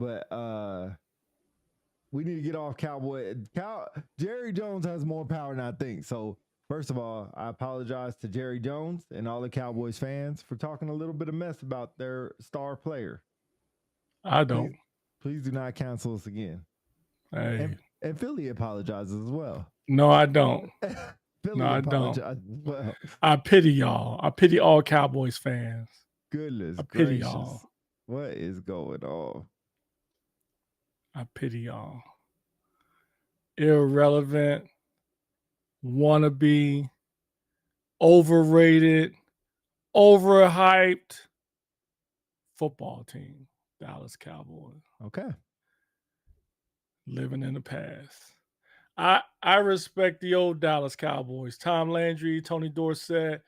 But we need to get off Cowboy. Jerry Jones has more power than I think. So first of all, I apologize to Jerry Jones and all the Cowboys fans for talking a little bit of mess about their star player. I Please, don't. please do not cancel us again. Hey, And Philly apologizes as well. no, I don't. No, Philly I don't. apologizes as well. I pity y'all. I pity all Cowboys fans. Goodness I pity gracious. y'all. What is going on? I pity y'all. Irrelevant, wannabe, overrated, overhyped football team. Dallas Cowboys. Okay. Living in the past. I respect the old Dallas Cowboys. Tom Landry, Tony Dorsett,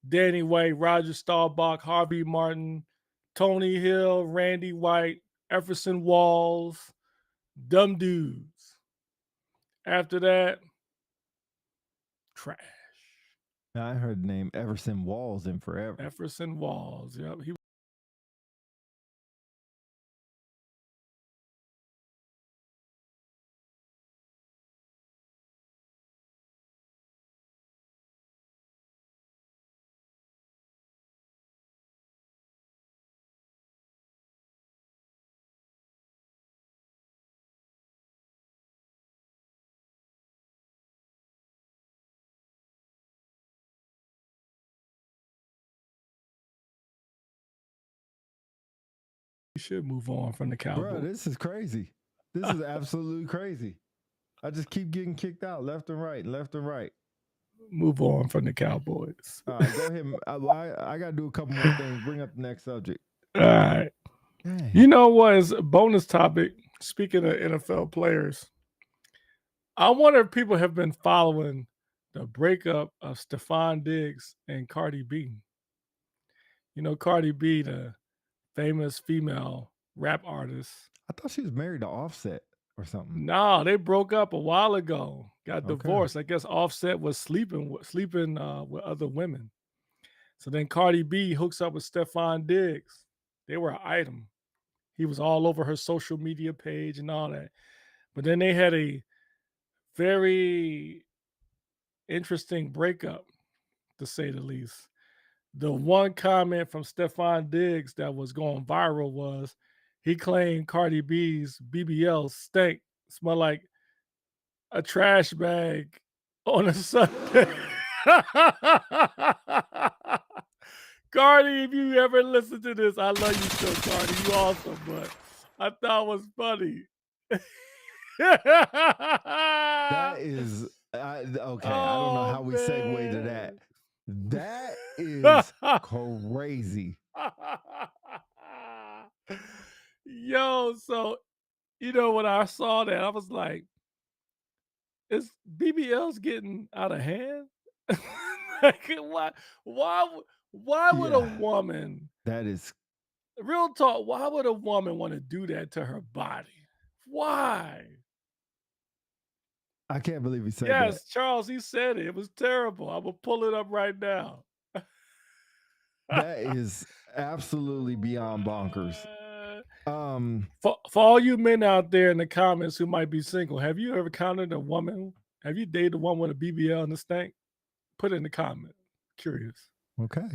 Danny White, Roger Staubach, Harvey Martin, Tony Hill, Randy White, Jefferson Walls, dumb dudes. After that, trash. Now, I heard the name Everson Walls in forever. Jefferson Walls. Yep. He should move on from the Bro, Cowboys. this is crazy. This is absolutely crazy. I just keep getting kicked out left and right, left and right. Move on from the Cowboys. All right, go ahead. I got to do a couple more things. Bring up the next subject. All right. Dang. You know what is a bonus topic? Speaking of NFL players, I wonder if people have been following the breakup of Stephon Diggs and Cardi B. You know, Cardi B, the famous female rap artist. I thought she was married to Offset or something. No, they broke up a while ago. Got Okay. divorced. I guess Offset was sleeping with other women. So then Cardi B hooks up with Stephon Diggs. They were an item. He was all over her social media page and all that. But then they had a very interesting breakup, to say the least. The one comment from Stephon Diggs that was going viral was he claimed Cardi B's BBL stank, smelled like a trash bag on a Sunday. Cardi, if you ever listen to this, I love you still, Cardi. You awesome, but I thought it was funny. That is okay. I don't know how we segue to that. That is crazy. Yo, so you know when I saw that, I was like, "Is BBL's getting out of hand?" Like, why would a Yeah. woman? That is Real talk. Why would a woman want to do that to her body? Why? I can't believe he said Yes, Charles, he said it. It was terrible. I'm gonna pull it up right now. that is absolutely beyond bonkers. For all you men out there in the comments who might be single, have you ever encountered a woman? Have you dated a woman with a BBL in the stank? Put it in the comment. Curious. Okay.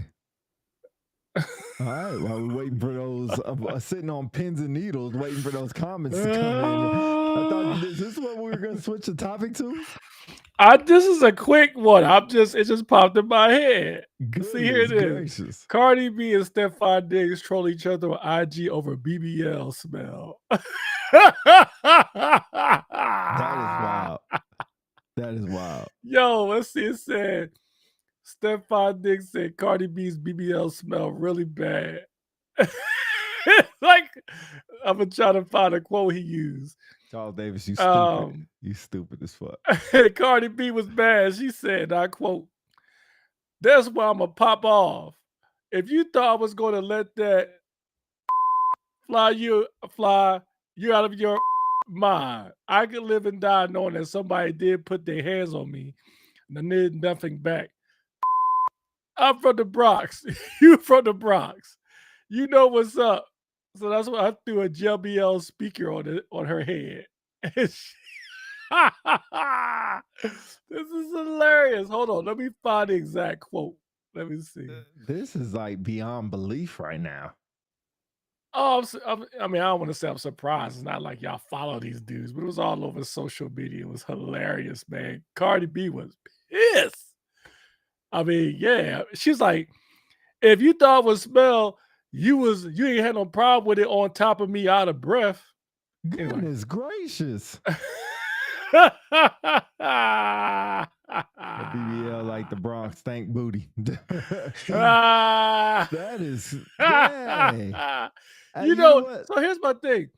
All right. While we're waiting for those, sitting on pins and needles, waiting for those comments to come in. I thought, is this what we were going to switch the topic to? This is a quick one. It just popped in my head. See, here it is. Gracious. Cardi B and Stephon Diggs troll each other on IG over BBL smell. That is wild. That is wild. Yo, let's see. It said Stephon Diggs said Cardi B's BBL smell really bad. Like, I'm gonna try to find a quote he used. Charles Davis, you stupid. You stupid as fuck. Cardi B was bad. She said, I quote, "That's why I'm gonna pop off. If you thought I was gonna let that fly you out of your mind, I could live and die knowing that somebody did put their hands on me and I did nothing back. I'm from the Bronx. You from the Bronx. You know what's up. So that's why I threw a JBL speaker on her head. This is hilarious. Hold on, let me find the exact quote. Let me see. This is like beyond belief right now. Oh, I mean, I don't want to say I'm surprised. It's not like y'all follow these dudes, but it was all over social media. It was hilarious, man. Cardi B was pissed. I mean, yeah, she's like, if you thought it would smell, you ain't had no problem with it on top of me out of breath. Goodness gracious. BBL like the Bronx stank booty. That is, yeah. You know, so here's my thing.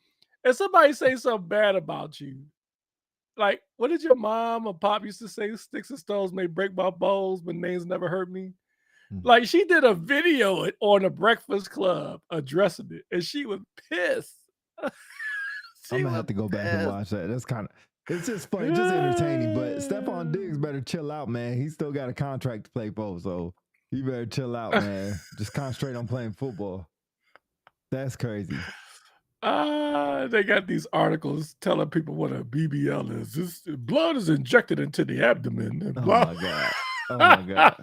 If somebody say something bad about you, like, what did your mom or pop used to say? Sticks and stones may break my bones, but names never hurt me. Like, she did a video on the Breakfast Club addressing it, and she was pissed. I'm gonna have to go back and watch that. That's kind of, it's just funny, just entertaining. But Stephon Diggs better chill out, man. He still got a contract to play for, so you better chill out, man. Just concentrate on playing football. That's crazy. They got these articles telling people what a BBL is. This blood is injected into the abdomen. And my God. Oh my God.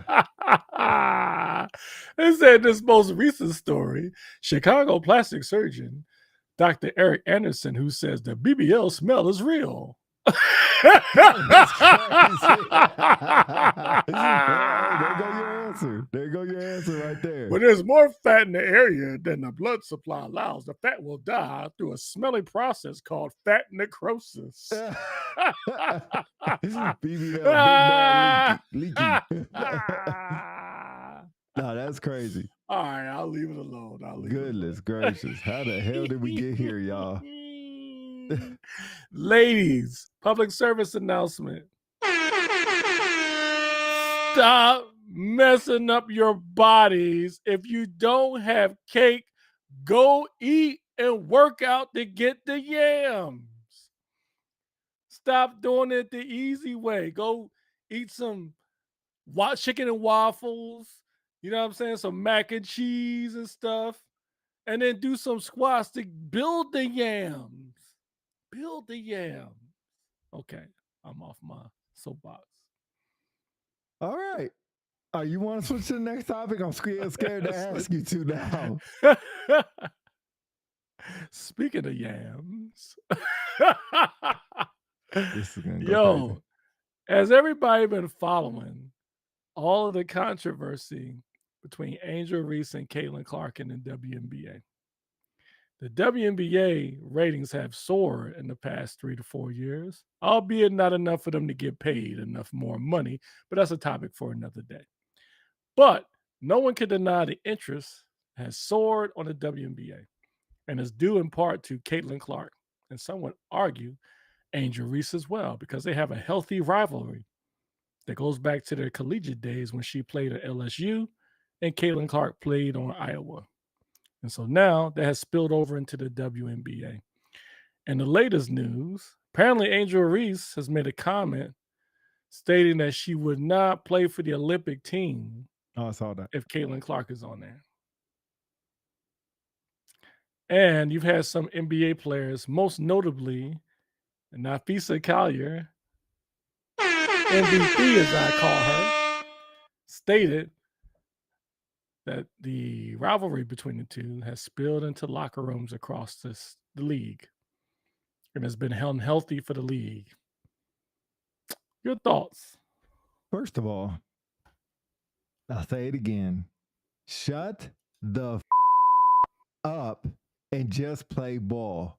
They said this most recent story, Chicago plastic surgeon, Dr. Eric Anderson, who says the BBL smell is real. That's crazy. There go your answer right there. When there's more fat in the area than the blood supply allows, the fat will die through a smelly process called fat necrosis. BBL, big bad leaky. No, that's crazy. All right, I'll leave it alone. Goodness gracious. How the hell did we get here, y'all? Ladies, public service announcement. Stop messing up your bodies. If you don't have cake, go eat and work out to get the yams. Stop doing it the easy way. Go eat some chicken and waffles. You know what I'm saying? Some mac and cheese and stuff. And then do some squats to build the yams. Build the yams. Okay, I'm off my soapbox. All right. You want to switch to the next topic? I'm scared to ask you to now. Speaking of yams. This is gonna go crazy. Has everybody been following all of the controversy between Angel Reese and Caitlin Clark in the WNBA? The WNBA ratings have soared in the past 3 to 4 years, albeit not enough for them to get paid enough more money, but that's a topic for another day. But no one can deny the interest has soared on the WNBA and is due in part to Caitlin Clark, and some would argue Angel Reese as well, because they have a healthy rivalry that goes back to their collegiate days when she played at LSU and Caitlin Clark played on Iowa. And so now that has spilled over into the WNBA. And the latest news, apparently Angel Reese has made a comment stating that she would not play for the Olympic team I saw that. if Caitlin Clark is on there. And you've had some NBA players, most notably Nafisa Collier, MVP as I call her, stated that the rivalry between the two has spilled into locker rooms across the league and has been unhealthy for the league. Your thoughts? First of all, I'll say it again. Shut the up and just play ball.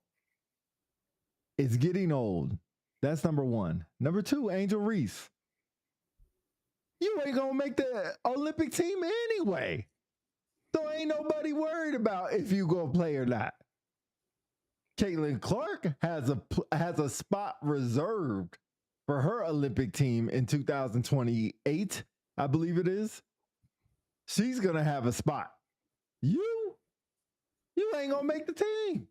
It's getting old. That's number one. Number two, Angel Reese. You ain't going to make the Olympic team anyway. So ain't nobody worried about if you going to play or not. Caitlin Clark has a spot reserved for her Olympic team in 2028, I believe it is. She's going to have a spot. You ain't going to make the team.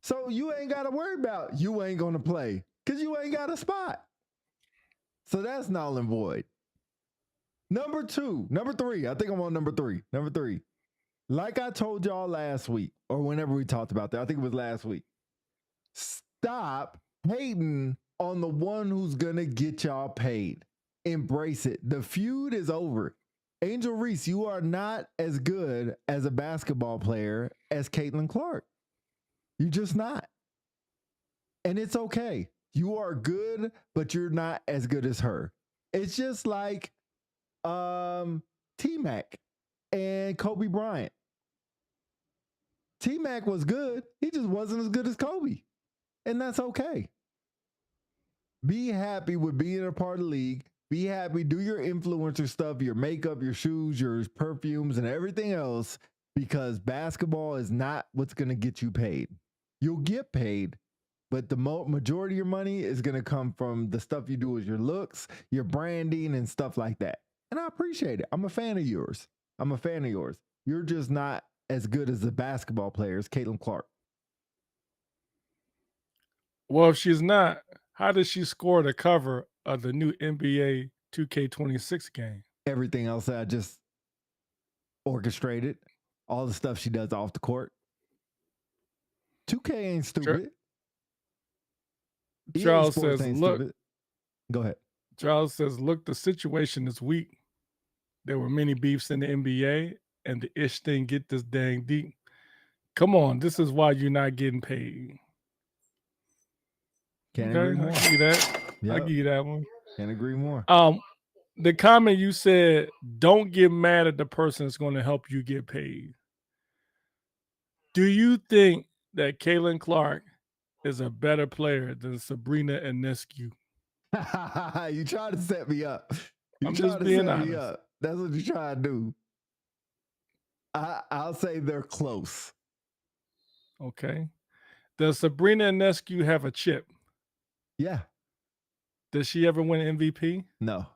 So you ain't got to worry about you ain't going to play because you ain't got a spot. So that's null and void. Number three. I think I'm on number three. Number three. Like I told y'all last week, or whenever we talked about that, I think it was last week. Stop hating on the one who's gonna get y'all paid. Embrace it. The feud is over. Angel Reese, you are not as good as a basketball player as Caitlin Clark. You're just not. And it's okay. You are good, but you're not as good as her. It's just like T-Mac and Kobe Bryant. T-Mac was good. He just wasn't as good as Kobe. And that's okay. Be happy with being a part of the league. Be happy. Do your influencer stuff, your makeup, your shoes, your perfumes, and everything else, because basketball is not what's going to get you paid. You'll get paid, but the majority of your money is going to come from the stuff you do with your looks, your branding, and stuff like that. And I appreciate it. I'm a fan of yours. You're just not as good as the basketball players, Caitlin Clark. Well, if she's not, how did she score the cover of the new NBA 2K26 game? Everything else that I just orchestrated, all the stuff she does off the court. 2K ain't stupid. Charles says, look. Stupid. Go ahead. Charles says, look, the situation is weak. There were many beefs in the NBA, and the ish thing get this dang deep. Come on, this is why you're not getting paid. Can't agree more. I'll give you that. Yep. I'll give you that one. Can't agree more. The comment you said, don't get mad at the person that's going to help you get paid. Do you think that Caitlin Clark is a better player than Sabrina Ionescu? You trying to set me up. I'm just being honest. That's what you're trying to do. I'll say they're close. Okay. Does Sabrina Ionescu have a chip? Yeah. Does she ever win MVP? No.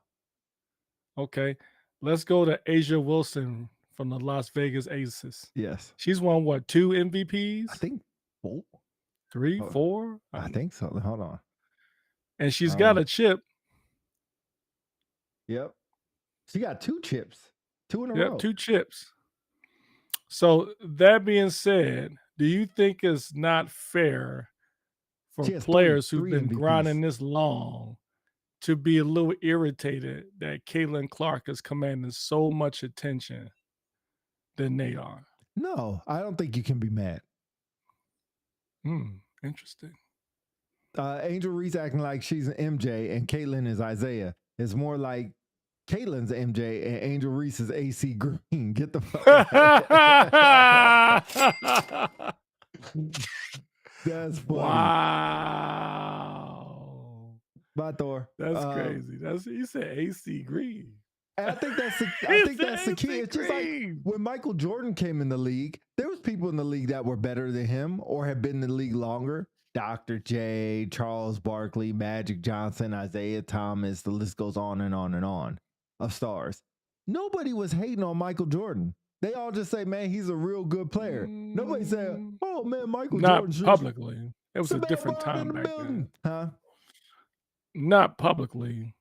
Okay. Let's go to Asia Wilson from the Las Vegas Aces. Yes. She's won, what, 2 MVPs? I think 4. 3, 4? I think so. Hold on. And she's got a chip. Yep. She got 2 chips. 2 in a row. 2 chips. So that being said, do you think it's not fair for players who've been grinding this long to be a little irritated that Caitlin Clark is commanding so much attention than they are? No, I don't think you can be mad. Interesting. Angel Reese acting like she's an MJ and Caitlin is Isaiah. It's more like Caitlin's MJ and Angel Reese is AC Green. Get the fuck out. That's funny. Wow. Bye, Thor. That's crazy. You said AC Green. And I think that's the key. It's just like when Michael Jordan came in the league, there was people in the league that were better than him or had been in the league longer. Dr. J, Charles Barkley, Magic Johnson, Isaiah Thomas, the list goes on and on and on of stars. Nobody was hating on Michael Jordan. They all just say, man, he's a real good player. Nobody said, oh, man, Michael Jordan. Not publicly. It was a different time back then. Huh? Not publicly.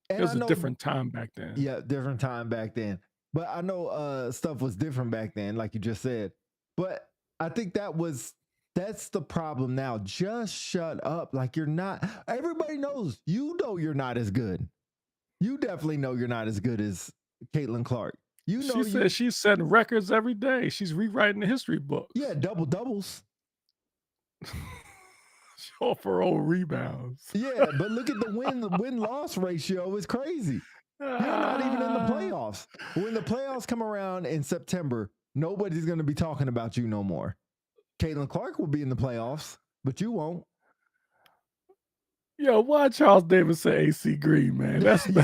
It was a different time back then. Yeah, different time back then. But I know stuff was different back then, like you just said. But I think that's the problem now. Just shut up. Like you're not. Everybody knows. You know you're not as good. You definitely know you're not as good as Caitlin Clark. You know she said she's setting records every day. She's rewriting the history books. Yeah, doubles. Off her old rebounds. Yeah, but look at the win-loss ratio. It's crazy. You're not even in the playoffs. When the playoffs come around in September, nobody's going to be talking about you no more. Caitlin Clark will be in the playoffs, but you won't. Yo, why Charles Davis say AC Green, man? That's it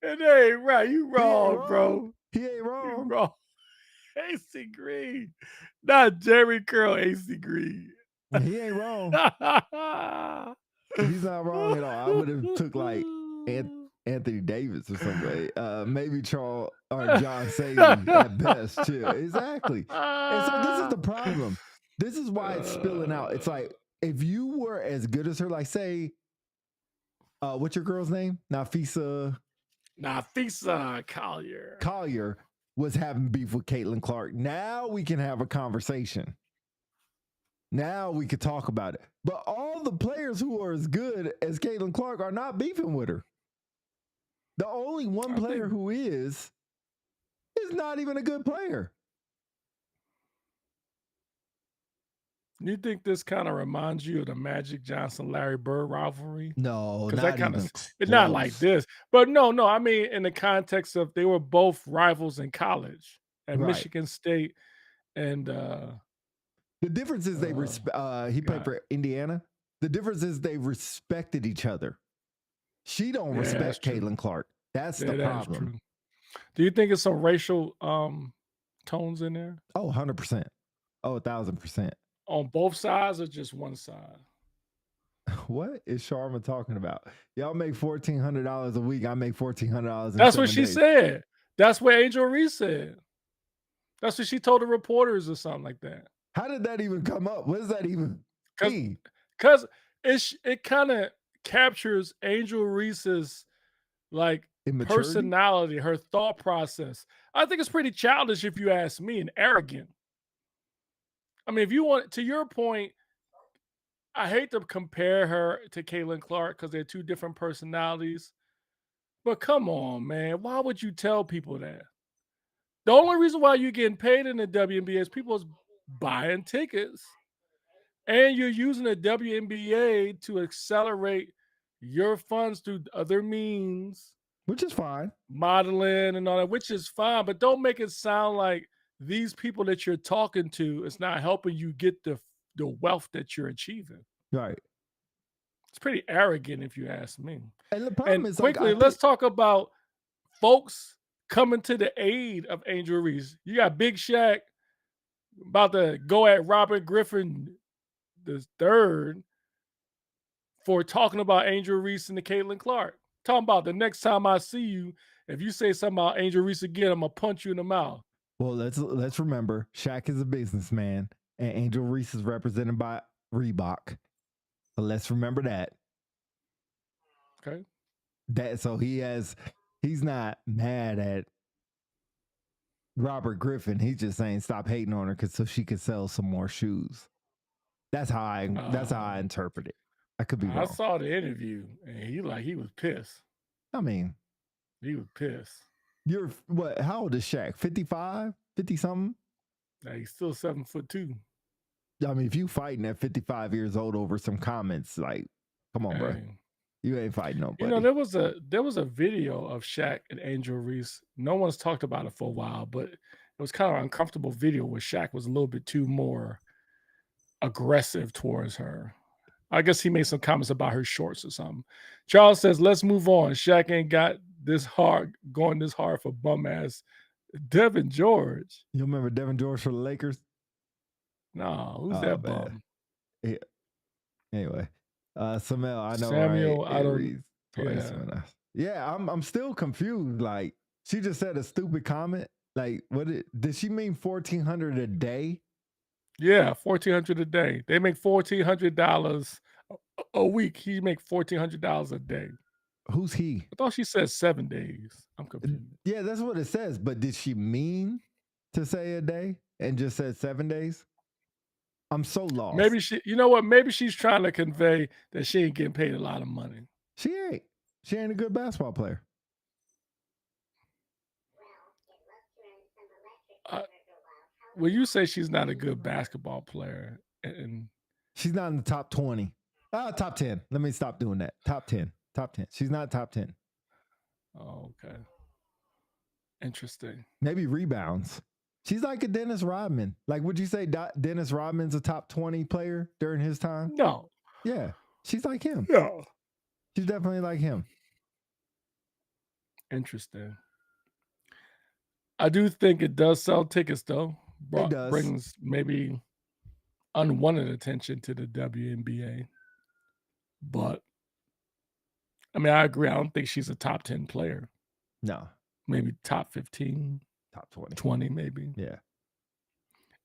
ain't right. You wrong, bro. He ain't wrong. You wrong. AC Green. Not Jerry Curl, AC Green. He ain't wrong. He's not wrong at all. I would have took like Anthony Davis or somebody. Maybe Charles or John Sadie at best, too. Exactly. And so this is the problem. This is why it's spilling out. It's like, if you were as good as her, like say, what's your girl's name? Nafisa. Nafisa Collier. Collier was having beef with Caitlin Clark. Now we can have a conversation. Now we could talk about it. But all the players who are as good as Caitlin Clark are not beefing with her. The only one player who is not even a good player. You think this kind of reminds you of the Magic Johnson-Larry Bird rivalry? No, Because not that kind even of, close. it's not like this. But no, I mean, in the context of they were both rivals in college at Right. Michigan State and the difference is they he played for Indiana. The difference is they respected each other. She don't respect Caitlin Clark. That's the problem. True. Do you think it's some racial tones in there? Oh, 100%. Oh, 1,000%. On both sides or just one side? What is Sharma talking about? Y'all make $1,400 a week. I make $1,400 in That's what 7 she days. said. That's what Angel Reese said. That's what she told the reporters or something like that. How did that even come up? What does that even mean? Because it kind of captures Angel Reese's like personality, her thought process. I think it's pretty childish if you ask me, and arrogant. I mean, if you want, to your point, I hate to compare her to Caitlin Clark because they're two different personalities. But come on, man. Why would you tell people that? The only reason why you're getting paid in the WNBA is people is buying tickets. And you're using the WNBA to accelerate your funds through other means. Which is fine. Modeling and all that, which is fine. But don't make it sound like these people that you're talking to is not helping you get the wealth that you're achieving. Right. It's pretty arrogant if you ask me. And the problem is quickly, let's talk about folks coming to the aid of Angel Reese. You got Big Shaq about to go at Robert Griffin the third for talking about Angel Reese and the Caitlin Clark. Talking about the next time I see you, if you say something about Angel Reese again, I'm gonna punch you in the mouth. Well, let's remember, Shaq is a businessman and Angel Reese is represented by Reebok. So let's remember that. Okay. So he's not mad at Robert Griffin. He's just saying stop hating on her so she could sell some more shoes. That's how I interpret it. I could be wrong. I saw the interview and he was pissed. I mean, he was pissed. You're what? How old is Shaq? 55? 50 something? Yeah, he's still 7'2". I mean, if you fighting at 55 years old over some comments, like, come on, bro. You ain't fighting nobody. You know, there was a video of Shaq and Angel Reese. No one's talked about it for a while, but it was kind of an uncomfortable video where Shaq was a little bit too more aggressive towards her. I guess he made some comments about her shorts or something. Charles says, let's move on. Shaq ain't got going this hard for bum ass Devin George. You remember Devin George for the Lakers? No, who's that bum? Yeah. Anyway, Samuel, I know, Samuel, right? I don't. Yeah, I'm still confused. Like, she just said a stupid comment. Like, did she mean $1,400 a day? Yeah, $1,400 a day. They make $1,400 a week. He make $1,400 a day. Who's he? I thought she said 7 days. I'm confused. Yeah, that's what it says. But did she mean to say a day and just said 7 days? I'm so lost. Maybe you know what? Maybe she's trying to convey that she ain't getting paid a lot of money. She ain't. She ain't a good basketball player. Well, you say she's not a good basketball player, and she's not in the top 20. Top 10. Let me stop doing that. Top 10. Top 10. She's not top 10. Oh, okay. Interesting. Maybe rebounds. She's like a Dennis Rodman. Like, would you say Dennis Rodman's a top 20 player during his time? No. Yeah. She's like him. No. She's definitely like him. Interesting. I do think it does sell tickets, though. It does. Brings maybe unwanted attention to the WNBA. But, I mean, I agree. I don't think she's a top 10 player. No. Maybe top 15. Top 20. 20, maybe. Yeah.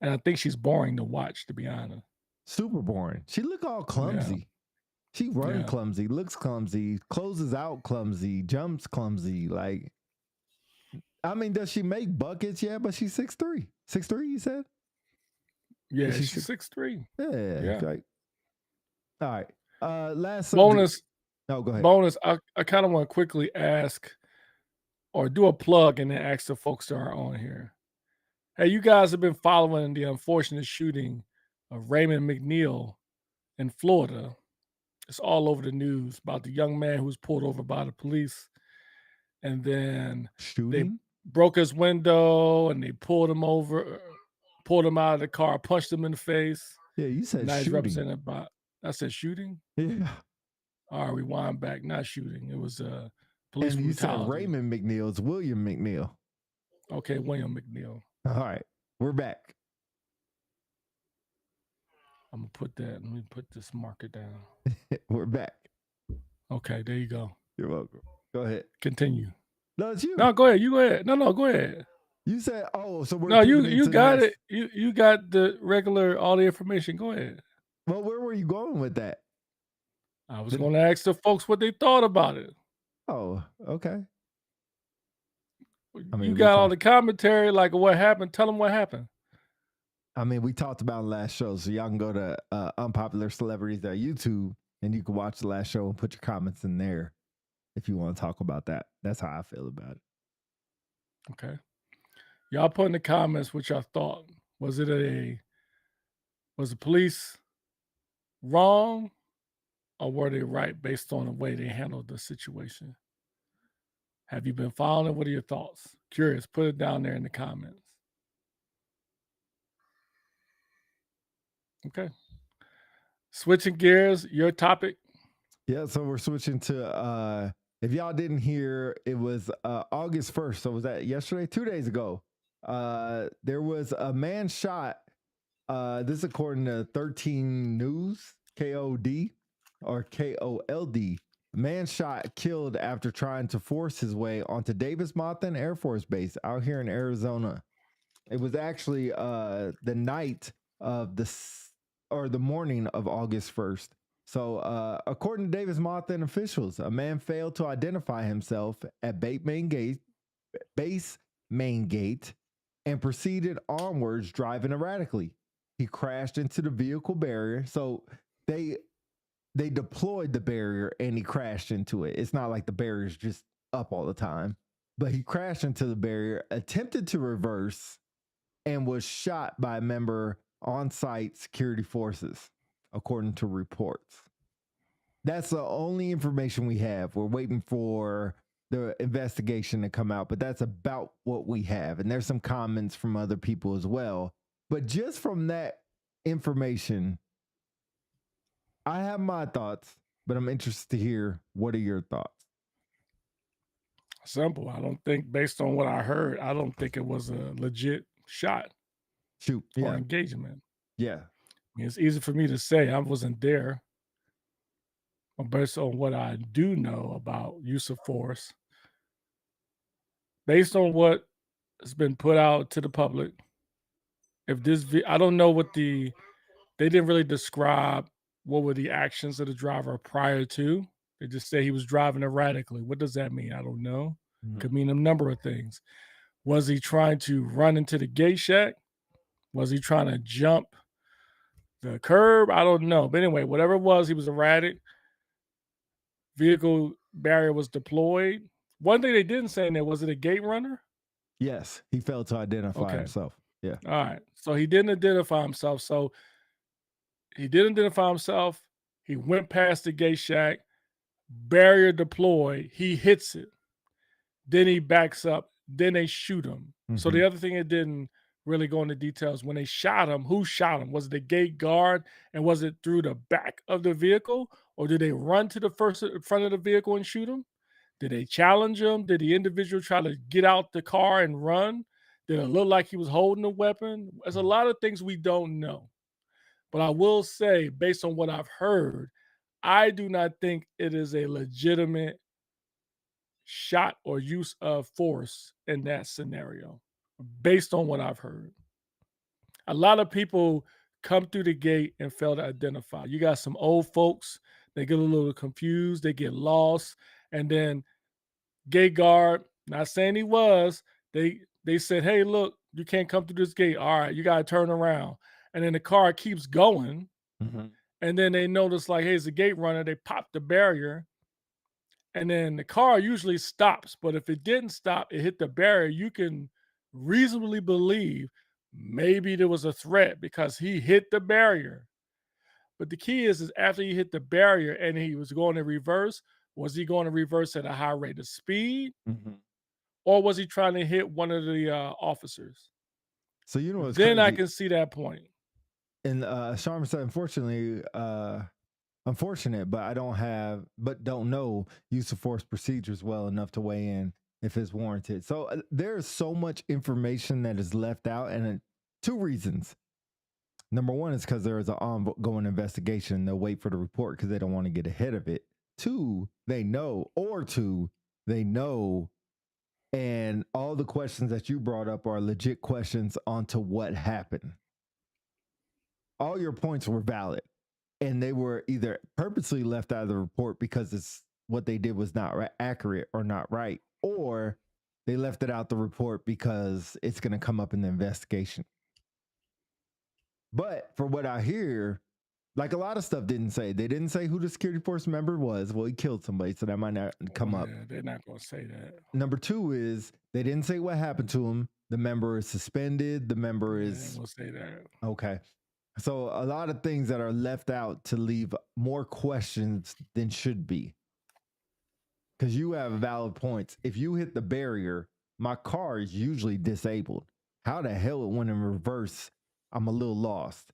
And I think she's boring to watch, to be honest. Super boring. She look all clumsy. She run Yeah. clumsy, looks clumsy, closes out clumsy, jumps clumsy. Like, I mean, does she make buckets? Yeah, but she's 6'3". 6'3", you said? Yeah, Is she she's 6'3". Yeah. Yeah. Like, all right. Last subject. Bonus, Go ahead. bonus. I kind of want to quickly ask or do a plug and then ask the folks that are on here. Hey, you guys have been following the unfortunate shooting of Raymond McNeil in Florida. It's all over the news about the young man who was pulled over by the police, and then they Shooting? broke his window and they pulled him over, pulled him out of the car, punched him in the face. Yeah, you said Now he's shooting. represented by, I said shooting. Yeah. All right, rewind back. Not shooting. It was police And you said brutality. Raymond McNeil. It's William McNeil. Okay, William McNeil. All right. We're back. I'm gonna put that. Let me put this marker down. We're back. Okay, there you go. You're welcome. Go ahead. Continue. No, it's you. No, go ahead. You go ahead. No, go ahead. You said, oh, so we're No, you pivoting to got next- it. You got the regular all the information. Go ahead. Well, where were you going with that? I was going to ask the folks what they thought about it. Oh, okay. I mean, you we got all talked- the commentary, like what happened. Tell them what happened. I mean, we talked about it last show, so y'all can go to Unpopular Celebrities on YouTube, and you can watch the last show and put your comments in there if you want to talk about that. That's how I feel about it. Okay. Y'all put in the comments what y'all thought. Was the police wrong or were they right based on the way they handled the situation? Have you been following it? What are your thoughts? Curious. Put it down there in the comments. Okay. Switching gears, your topic. Yeah, so we're switching to if y'all didn't hear, it was August 1st. So was that yesterday? 2 days ago. There was a man shot. This is according to 13 News, KOD or KOLD. Man shot, killed after trying to force his way onto Davis-Monthan Air Force Base out here in Arizona. It was actually the night of the morning of August 1st. So according to Davis-Monthan officials, a man failed to identify himself at base main gate and proceeded onwards driving erratically. He crashed into the vehicle barrier. So they deployed the barrier and he crashed into it. It's not like the barrier's just up all the time, but he crashed into the barrier, attempted to reverse, and was shot by a member on-site security forces, according to reports. That's the only information we have. We're waiting for the investigation to come out, but that's about what we have. And there's some comments from other people as well. But just from that information, I have my thoughts, but I'm interested to hear, what are your thoughts? Simple. I don't think, based on what I heard, I don't think it was a legit shot Shoot. or Yeah. engagement. Yeah. I mean, it's easy for me to say. I wasn't there. But based on what I do know about use of force, based on what has been put out to the public, if this, I don't know what they didn't really describe what were the actions of the driver prior to. They just say he was driving erratically. What does that mean? I don't know. Mhm. Could mean a number of things. Was he trying to run into the gate shack? Was he trying to jump the curb? I don't know. But anyway, whatever it was, he was erratic. Vehicle barrier was deployed. One thing they didn't say in there, was it a gate runner? Yes. He failed to identify Okay. himself. Yeah. All right. So he didn't identify himself. So he didn't identify himself. He went past the gate shack, barrier deployed. He hits it. Then he backs up. Then they shoot him. So the other thing it didn't really go into details, when they shot him, who shot him? Was it the gate guard, and was it through the back of the vehicle, or did they run to the front of the vehicle and shoot him? Did they challenge him? Did the individual try to get out the car and run? Did it look like he was holding a weapon? There's a lot of things we don't know. But I will say, based on what I've heard, I do not think it is a legitimate shot or use of force in that scenario, based on what I've heard. A lot of people come through the gate and fail to identify. You got some old folks They get a little confused, they get lost, and then gate guard, not saying he was, they said, "Hey, look, you can't come through this gate. All right, you gotta turn around." And then the car keeps going, Mm-hmm. and then they notice like, "Hey, it's a gate runner." They pop the barrier, and then the car usually stops. But if it didn't stop, it hit the barrier. You can reasonably believe maybe there was a threat because he hit the barrier. But the key is after he hit the barrier and he was going to reverse, was he going to reverse at a high rate of speed? Mm-hmm. Or was he trying to hit one of the officers? So you know what's Then I crazy? can see that point. And Sharma said, unfortunately, unfortunate, but I don't know use of force procedures well enough to weigh in if it's warranted. So there's so much information that is left out, and two reasons. Number one is because there is an ongoing investigation. They'll wait for the report because they don't want to get ahead of it. Two, they know, and all the questions that you brought up are legit questions onto what happened. All your points were valid, and they were either purposely left out of the report because it's what they did was not accurate or not right, or they left it out the report because it's going to come up in the investigation. But for what I hear, like a lot of stuff they didn't say who the security force member was. Well, he killed somebody, so that might not come Well, up. yeah, they're not going to say that. Number two is they didn't say what happened to him. The member is suspended. The member Yeah, is we'll say that. okay. So a lot of things that are left out to leave more questions than should be. Because you have valid points. If you hit the barrier, my car is usually disabled. How the hell it went in reverse? I'm a little lost.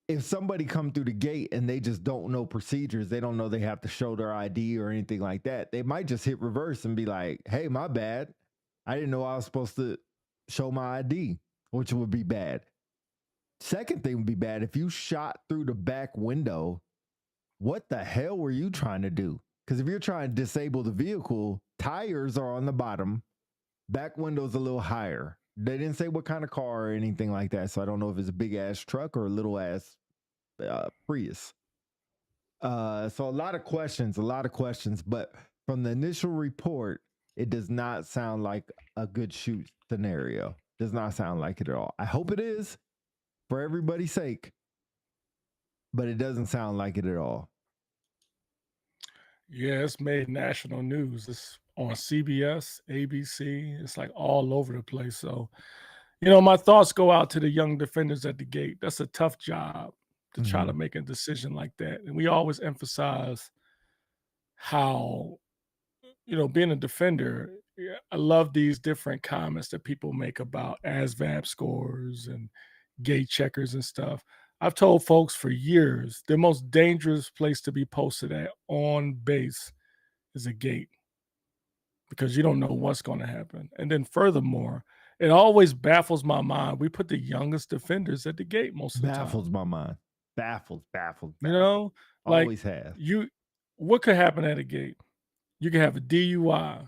If somebody come through the gate and they just don't know procedures, they don't know they have to show their ID or anything like that, they might just hit reverse and be like, hey, my bad. I didn't know I was supposed to show my ID, which would be bad. Second thing would be bad if you shot through the back window. What the hell were you trying to do? Because if you're trying to disable the vehicle, tires are on the bottom, back window's a little higher. They didn't say what kind of car or anything like that, so I don't know if it's a big ass truck or a little ass Prius. So a lot of questions, but from the initial report, it does not sound like a good shoot scenario. Does not sound like it at all. I hope it is for everybody's sake, but it doesn't sound like it at all. Yeah, it's made national news. It's on CBS, ABC. It's like all over the place. So, my thoughts go out to the young defenders at the gate. That's a tough job to try Mm-hmm. to make a decision like that. And we always emphasize how, being a defender, yeah, I love these different comments that people make about ASVAB scores and gate checkers and stuff. I've told folks for years the most dangerous place to be posted at on base is a gate because you don't know what's going to happen. And then furthermore, it always baffles my mind. We put the youngest defenders at the gate most of the time. Baffles my mind. Baffles. You know, like Always have. what could happen at a gate? You could have a DUI,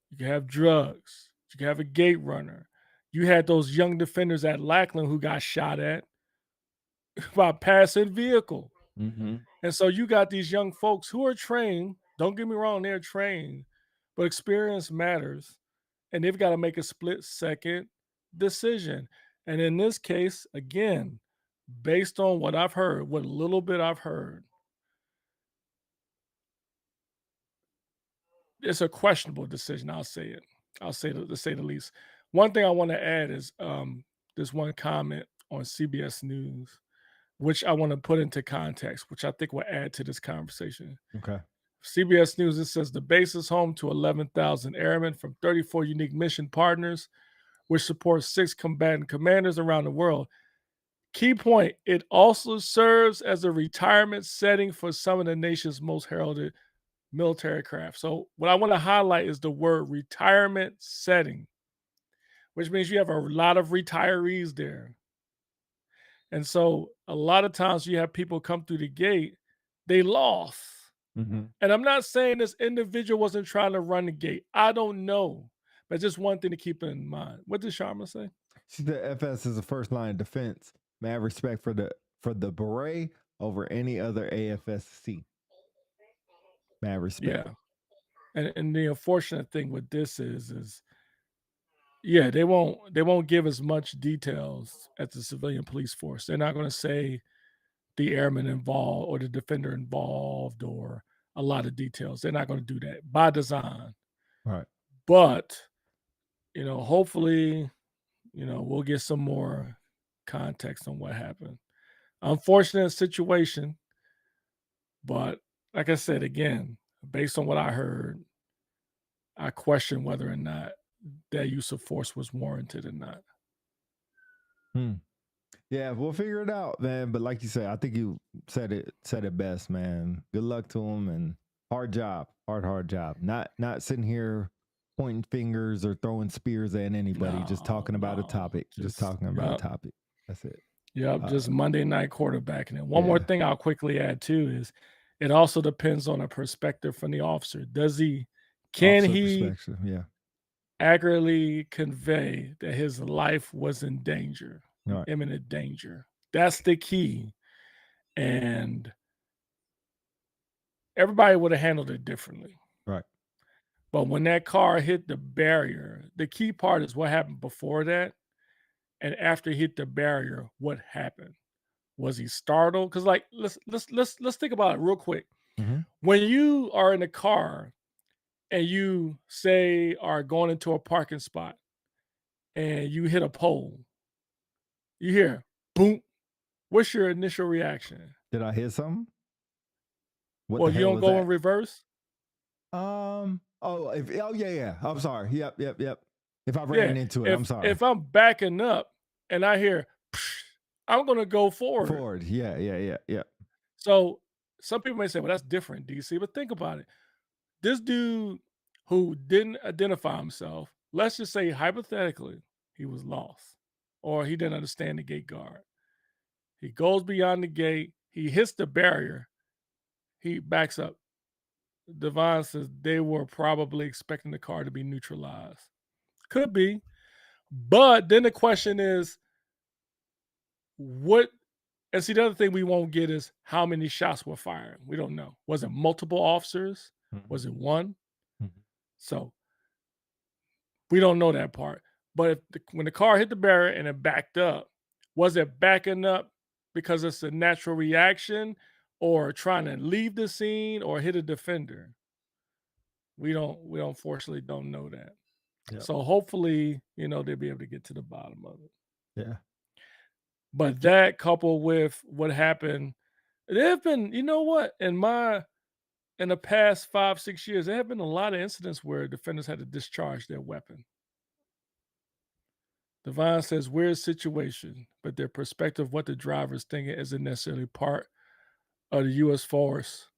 you could have drugs, you could have a gate runner. You had those young defenders at Lackland who got shot at by a passing vehicle. Mm-hmm. And so you got these young folks who are trained. Don't get me wrong, they're trained, but experience matters. And they've got to make a split second decision. And in this case, again, based on what I've heard, what little bit I've heard, it's a questionable decision. I'll say it. I'll say to say the least. One thing I want to add is this one comment on CBS News, which I want to put into context, which I think will add to this conversation. Okay. CBS News, it says the base is home to 11,000 airmen from 34 unique mission partners, which supports 6 combatant commanders around the world. Key point, it also serves as a retirement setting for some of the nation's most heralded military craft. So what I want to highlight is the word retirement setting, which means you have a lot of retirees there. And so a lot of times you have people come through the gate, they lost. Mm-hmm. And I'm not saying this individual wasn't trying to run the gate. I don't know. But just one thing to keep in mind. What did Sharma say? See, the FS is the first line of defense. May I have respect for the beret over any other AFSC. Mad respect. Yeah. And the unfortunate thing with this is yeah, they won't give as much details as the civilian police force. They're not gonna say the airman involved or the defender involved or a lot of details. They're not gonna do that by design. Right. But, hopefully, we'll get some more context on what happened. Unfortunate situation, but like I said, again, based on what I heard, I question whether or not that use of force was warranted or not. Yeah, we'll figure it out, man. But like you said, I think you said it best, man. Good luck to him and hard job, hard job. Not sitting here pointing fingers or throwing spears at anybody. Just talking about a topic. Just talking about a topic. That's it. Yep, just Monday night quarterbacking. And one more thing I'll quickly add too is it also depends on a perspective from the officer. Can he accurately convey that his life was in danger, imminent danger? That's the key. And everybody would have handled it differently. Right. But when that car hit the barrier, the key part is what happened before that. And after he hit the barrier, what happened? Was he startled? Because let's think about it real quick. Mm-hmm. When you are in a car and you say are going into a parking spot and you hit a pole, you hear boom. What's your initial reaction? Did I hit something? Well, you don't go in reverse? Yeah. I'm sorry. Yep. If I ran into it, I'm sorry. If I'm backing up and I hear, I'm gonna go forward. Forward. Yeah. So some people may say, well, that's different, DC, but think about it. This dude who didn't identify himself, let's just say hypothetically, he was lost or he didn't understand the gate guard. He goes beyond the gate, he hits the barrier, he backs up. Devon says they were probably expecting the car to be neutralized. Could be. But then the question is, and see, the other thing we won't get is how many shots were fired. We don't know. Was it multiple officers? Mm-hmm. Was it one? Mm-hmm. So we don't know that part. But when the car hit the barrier and it backed up, was it backing up because it's a natural reaction or trying to leave the scene or hit a defender? We unfortunately don't know that. Yep. So hopefully, they'll be able to get to the bottom of it. Yeah. But that coupled with what happened, there have been, in the past 5-6 years, there have been a lot of incidents where defenders had to discharge their weapon. Devon says, weird situation, but their perspective of what the driver's thinking isn't necessarily part of the U.S. force.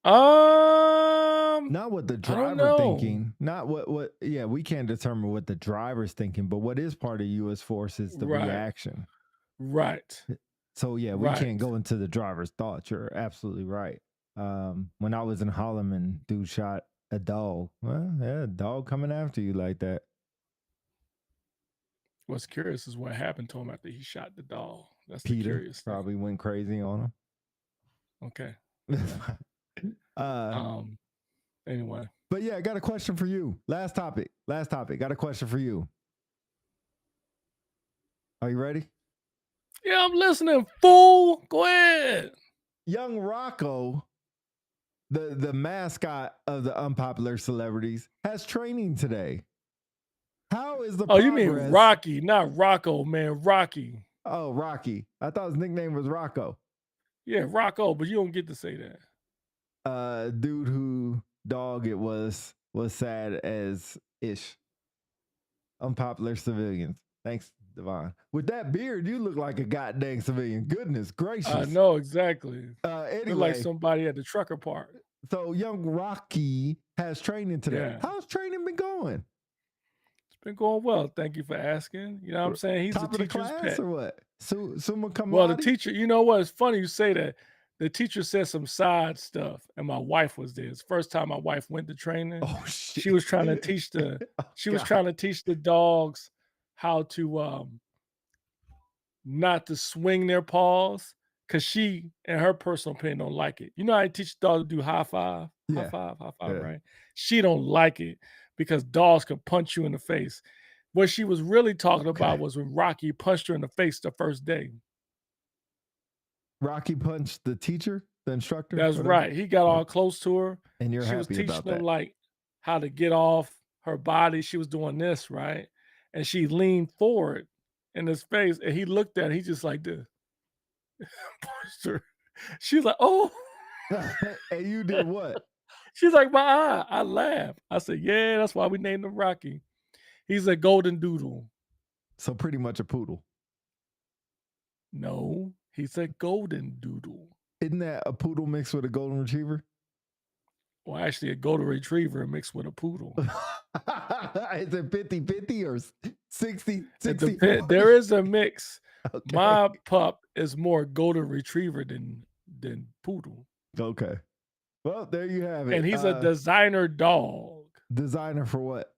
Not what the driver thinking. Not what. Yeah, we can't determine what the driver's thinking, but what is part of U.S. force is the reaction. Right. So yeah, we can't go into the driver's thoughts. You're absolutely right. When I was in Harlem and dude shot a dog. Well, yeah, a dog coming after you like that. What's curious is what happened to him after he shot the dog. That's Peter the curious thing. Probably went crazy on him. Okay. Anyway. But yeah, I got a question for you. Last topic. Got a question for you. Are you ready? Yeah, I'm listening, fool. Go ahead. Young Rocco, the mascot of the Unpopular Celebrities, has training today. How is the progress? You mean Rocky, not Rocco, man. Rocky. Oh, Rocky. I thought his nickname was Rocco. Yeah, Rocco, but you don't get to say that. Dude who dog it was sad as ish. Unpopular civilians. Thanks, Devon. With that beard, you look like a goddamn civilian. Goodness gracious. I know, exactly. Anyway. Look like somebody at the trucker park. So young Rocky has training today. Yeah. How's training been going? It's been going well. Thank you for asking. You know what I'm saying? He's top the teacher's of the class pet. Or what? Summa cum Well, laude? the teacher, you know what? It's funny you say that. The teacher said some side stuff, and my wife was there. It's the first time my wife went to training. Oh shit! She was trying to teach the dogs how to not to swing their paws, because she, in her personal opinion, don't like it. You know how I teach dogs to do high five, Yeah. Yeah. right? She don't like it because dogs can punch you in the face. What she was really talking about Okay. was when Rocky punched her in the face the first day. Rocky punched the teacher, the instructor. That's whatever. right. He got all close to her. And you're She was happy teaching about him that. like how to get off her body. She was doing this, right? And she leaned forward in his face, and he looked at her. He just like this. Punched her. She was like, "Oh." And you did what? She's like, "My eye." I laughed. I said, "Yeah, that's why we named him Rocky. He's a golden doodle." So pretty much a poodle. No, he's a golden doodle. Isn't that a poodle mixed with a golden retriever? Well, actually, a golden retriever mixed with a poodle. Is it 50-50 or 60? There is a mix. Okay. My pup is more golden retriever than poodle. Okay. Well, there you have it. And he's a designer dog. Designer for what?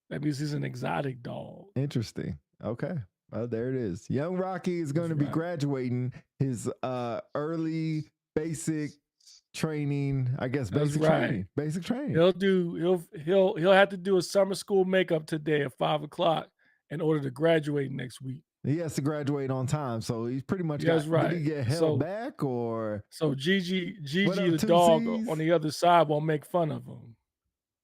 That means he's an exotic dog. Interesting. Okay. Well, there it is. Young Rocky is going to be graduating his early basic training. I guess basic training. Basic training. He'll have to do a summer school makeup today at 5:00 in order to graduate next week. He has to graduate on time, so he's pretty much That's right. Did he get held back or? So Gigi the dog on the other side won't make fun of him.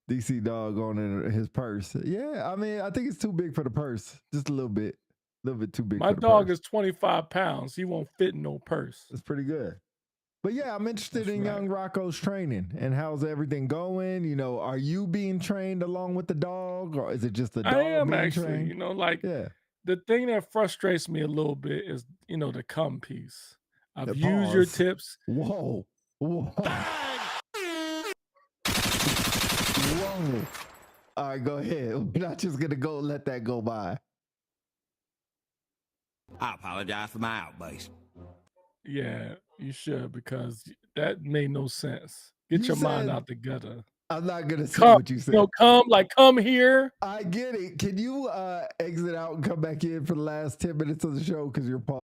DC dog on in his purse. Yeah, I mean, I think it's too big for the purse. Just a little bit too big. My dog is 25 pounds. He won't fit in no purse. It's pretty good. But yeah, I'm interested in young Rocco's training and how's everything going. You know, are you being trained along with the dog, or is it just the dog? I am being actually. trained? You know, like the thing that frustrates me a little bit is, you know, the cum piece. I've used your tips. Whoa. Whoa. All right, go ahead. We're not just gonna go let that go by. I apologize for my outburst. Yeah, you should, because that made no sense. Get your mind out the gutter. I'm not gonna say what you said. No, come here. I get it. Can you exit out and come back in for the last 10 minutes of the show because you're paused?